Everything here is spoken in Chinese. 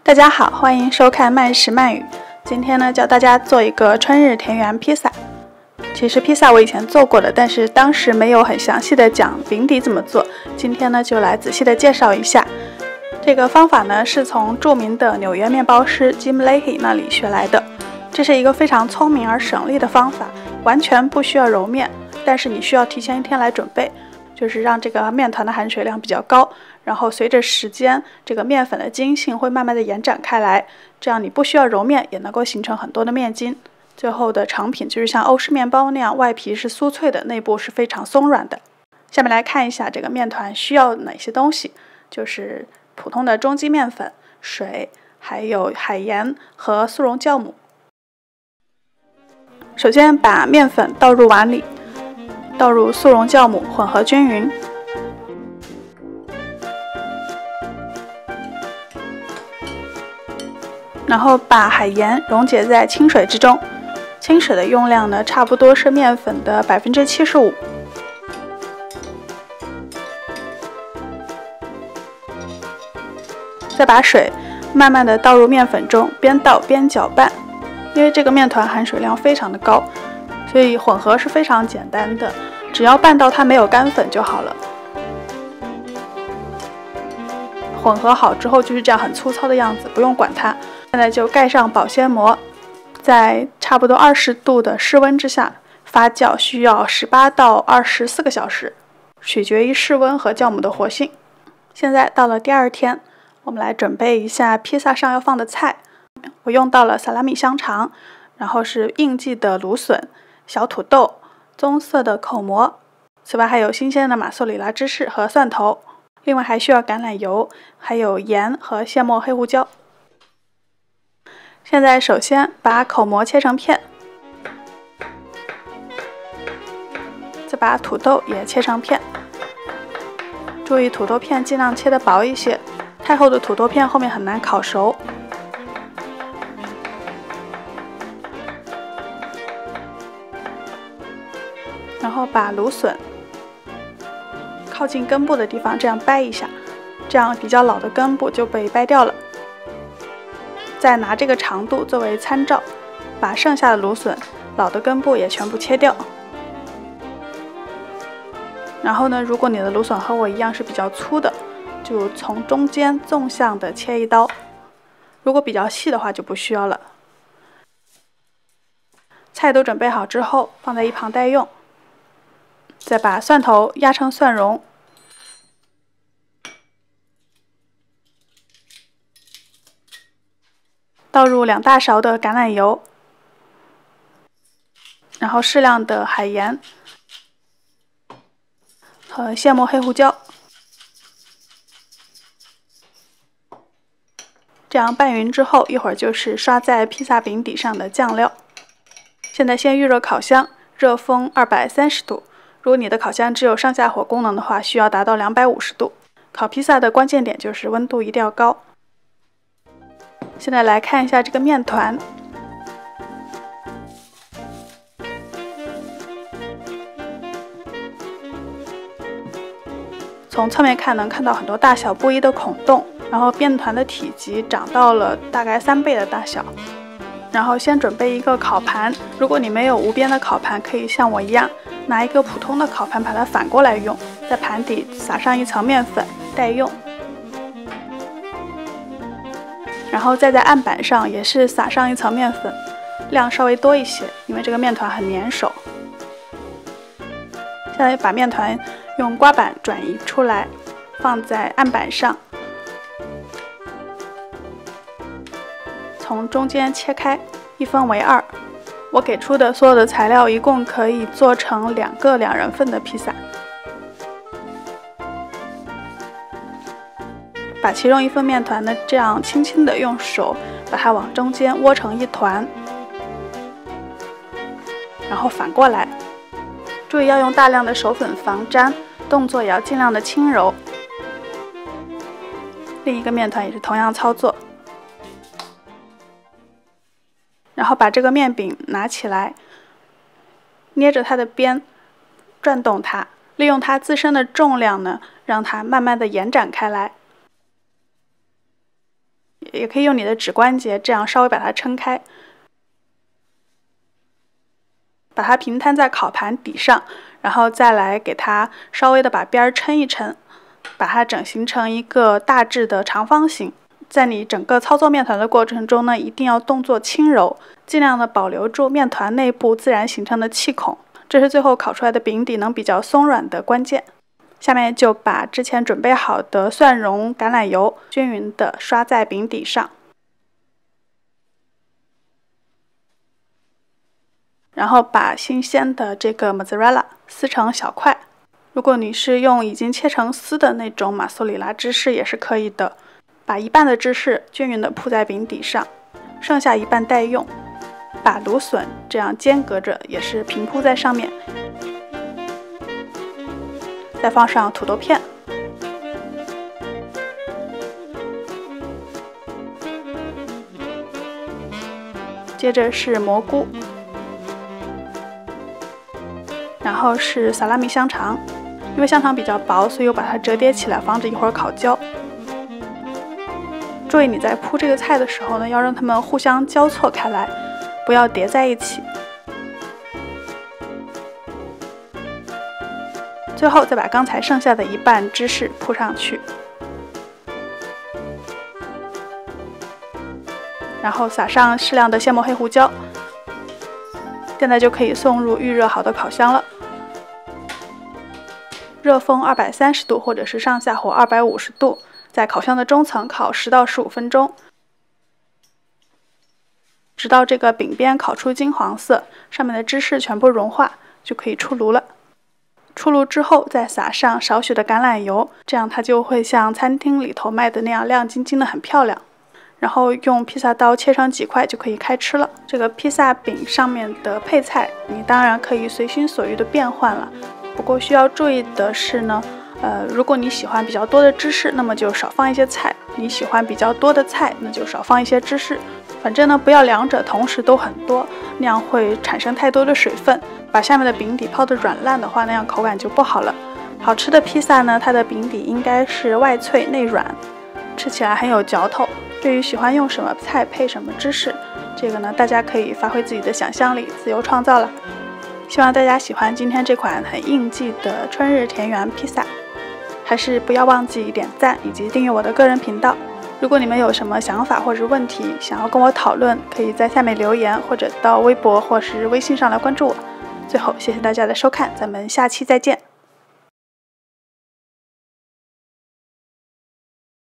大家好，欢迎收看慢食慢语。今天呢，教大家做一个春日田园披萨。其实披萨我以前做过的，但是当时没有很详细的讲饼底怎么做。今天呢，就来仔细的介绍一下。这个方法呢，是从著名的纽约面包师 Jim Lahey 那里学来的。这是一个非常聪明而省力的方法，完全不需要揉面，但是你需要提前一天来准备，就是让这个面团的含水量比较高。然后随着时间，这个面粉的筋性会慢慢的延展开来，这样你不需要揉面也能够形成很多的面筋。最后的成品就是像欧式面包那样，外皮是酥脆的，内部是非常松软的。下面来看一下这个面团需要哪些东西，就是普通的中筋面粉、水，还有海盐和速溶酵母。首先把面粉倒入碗里，倒入速溶酵母，混合均匀。然后把海盐溶解在清水之中，清水的用量呢，差不多是面粉的75%。再把水慢慢的倒入面粉中，边倒边搅拌。因为这个面团含水量非常的高，所以混合是非常简单的，只要拌到它没有干粉就好了。混合好之后就是这样很粗糙的样子，不用管它。现在就盖上保鲜膜，在差不多20度的室温之下发酵，需要18到24个小时，取决于室温和酵母的活性。现在到了第二天，我们来准备一下披萨上要放的菜。我用到了萨拉米香肠，然后是应季的芦笋、小土豆、棕色的口蘑，此外还有新鲜的马苏里拉芝士和蒜头。另外还需要橄榄油，还有盐和现磨黑胡椒。现在首先把口蘑切成片，再把土豆也切成片。注意土豆片尽量切得薄一些，太厚的土豆片后面很难烤熟。然后把芦笋靠近根部的地方这样掰一下，这样比较老的根部就被掰掉了。再拿这个长度作为参照，把剩下的芦笋老的根部也全部切掉。然后呢，如果你的芦笋和我一样是比较粗的，就从中间纵向的切一刀，如果比较细的话就不需要了。菜都准备好之后放在一旁待用。再把蒜头压成蒜蓉，倒入2大勺的橄榄油，然后适量的海盐和现磨黑胡椒，这样拌匀之后，一会儿就是刷在披萨饼底上的酱料。现在先预热烤箱，热风230度。如果你的烤箱只有上下火功能的话，需要达到250度。烤披萨的关键点就是温度一定要高。现在来看一下这个面团，从侧面看能看到很多大小不一的孔洞，然后面团的体积长到了大概3倍的大小。然后先准备一个烤盘，如果你没有无边的烤盘，可以像我一样拿一个普通的烤盘把它反过来用，在盘底撒上一层面粉待用，然后再在案板上也是撒上一层面粉，量稍微多一些，因为这个面团很粘手。现在把面团用刮板转移出来，放在案板上，从中间切开，一分为2。我给出的所有的材料一共可以做成2个2人份的披萨。把其中一份面团呢，这样轻轻的用手把它往中间窝成一团，然后反过来。注意要用大量的手粉防粘，动作也要尽量的轻柔。另一个面团也是同样操作。然后把这个面饼拿起来，捏着它的边，转动它，利用它自身的重量呢，让它慢慢的延展开来。也可以用你的指关节这样稍微把它撑开，把它平摊在烤盘底上，然后再来给它稍微的把边儿撑一撑，把它整形成一个大致的长方形。在你整个操作面团的过程中呢，一定要动作轻柔，尽量的保留住面团内部自然形成的气孔，这是最后烤出来的饼底能比较松软的关键。下面就把之前准备好的蒜蓉橄榄油均匀的刷在饼底上，然后把新鲜的这个 mozzarella 撕成小块。如果你是用已经切成丝的那种马苏里拉芝士也是可以的。把一半的芝士均匀的铺在饼底上，剩下一半待用。把芦笋这样间隔着也是平铺在上面，再放上土豆片，接着是蘑菇，然后是萨拉米香肠。因为香肠比较薄，所以我把它折叠起来，防止一会儿烤焦。注意你在铺这个菜的时候呢，要让它们互相交错开来，不要叠在一起。最后再把刚才剩下的一半芝士铺上去，然后撒上适量的现磨黑胡椒。现在就可以送入预热好的烤箱了。热风230度或者是上下火250度。在烤箱的中层烤10到15分钟，直到这个饼边烤出金黄色，上面的芝士全部融化，就可以出炉了。出炉之后再撒上少许的橄榄油，这样它就会像餐厅里头卖的那样亮晶晶的，很漂亮。然后用披萨刀切成几块就可以开吃了。这个披萨饼上面的配菜，你当然可以随心所欲的变换了。不过需要注意的是呢，如果你喜欢比较多的芝士，那么就少放一些菜；你喜欢比较多的菜，那就少放一些芝士。反正呢，不要两者同时都很多，那样会产生太多的水分，把下面的饼底泡得软烂的话，那样口感就不好了。好吃的披萨呢，它的饼底应该是外脆内软，吃起来很有嚼头。至于喜欢用什么菜配什么芝士，这个呢，大家可以发挥自己的想象力，自由创造了。希望大家喜欢今天这款很应季的春日田园披萨。还是不要忘记点赞以及订阅我的个人频道。如果你们有什么想法或者问题想要跟我讨论，可以在下面留言，或者到微博或是微信上来关注我。最后，谢谢大家的收看，咱们下期再见。